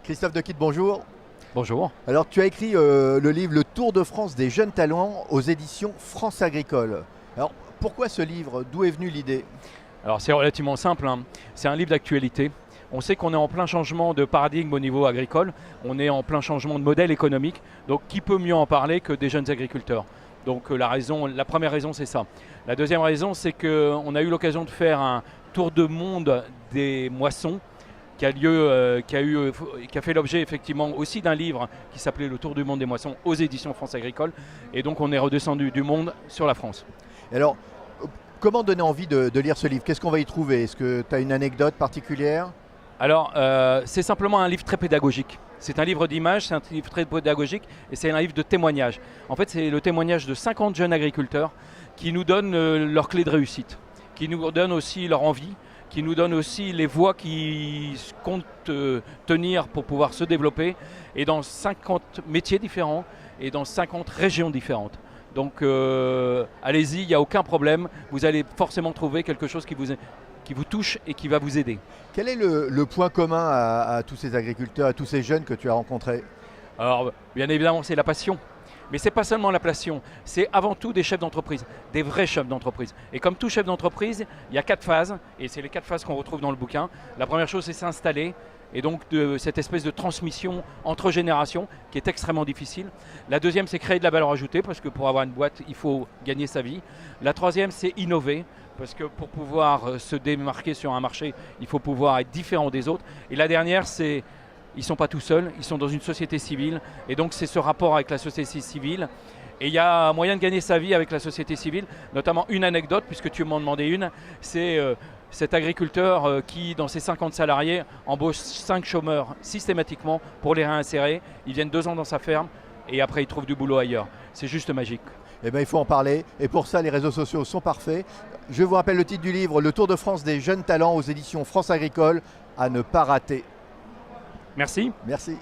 Christophe Dequitte, bonjour. Bonjour. Alors tu as écrit le livre Le Tour de France des jeunes talents aux éditions France Agricole. Alors pourquoi ce livre? D'où est venue l'idée? Alors c'est relativement simple, hein. C'est un livre d'actualité. On sait qu'on est en plein changement de paradigme au niveau agricole, on est en plein changement de modèle économique, donc qui peut mieux en parler que des jeunes agriculteurs? Donc la première raison c'est ça. La deuxième raison c'est qu'on a eu l'occasion de faire un tour de monde des moissons qui a fait l'objet effectivement aussi d'un livre qui s'appelait Le Tour du monde des moissons aux éditions France Agricole. Et donc on est redescendu du monde sur la France. Et alors, comment donner envie de lire ce livre? Qu'est-ce qu'on va y trouver? Est-ce que tu as une anecdote particulière? Alors c'est simplement un livre très pédagogique. C'est un livre d'images, c'est un livre très pédagogique et c'est un livre de témoignages. En fait c'est le témoignage de 50 jeunes agriculteurs qui nous donnent leurs clés de réussite, qui nous donnent aussi leur envie, qui nous donne aussi les voies qui comptent tenir pour pouvoir se développer, et dans 50 métiers différents et dans 50 régions différentes. Donc allez-y, il n'y a aucun problème, vous allez forcément trouver quelque chose qui vous touche et qui va vous aider. Quel est le point commun à tous ces agriculteurs, à tous ces jeunes que tu as rencontrés? Alors bien évidemment c'est la passion. Mais ce n'est pas seulement la passion, c'est avant tout des chefs d'entreprise, des vrais chefs d'entreprise. Et comme tout chef d'entreprise, il y a 4 phases, et c'est les 4 phases qu'on retrouve dans le bouquin. La première chose, c'est s'installer, et donc de cette espèce de transmission entre générations qui est extrêmement difficile. La deuxième, c'est créer de la valeur ajoutée, parce que pour avoir une boîte, il faut gagner sa vie. La troisième, c'est innover, parce que pour pouvoir se démarquer sur un marché, il faut pouvoir être différent des autres. Et la dernière, c'est... Ils ne sont pas tout seuls, ils sont dans une société civile, et donc c'est ce rapport avec la société civile. Et il y a moyen de gagner sa vie avec la société civile, notamment une anecdote, puisque tu m'en demandais une, c'est cet agriculteur qui, dans ses 50 salariés, embauche 5 chômeurs systématiquement pour les réinsérer. Ils viennent 2 ans dans sa ferme, et après ils trouvent du boulot ailleurs. C'est juste magique. Eh bien, il faut en parler, et pour ça les réseaux sociaux sont parfaits. Je vous rappelle le titre du livre, Le Tour de France des jeunes talents aux éditions France Agricole, à ne pas rater. Merci. Merci.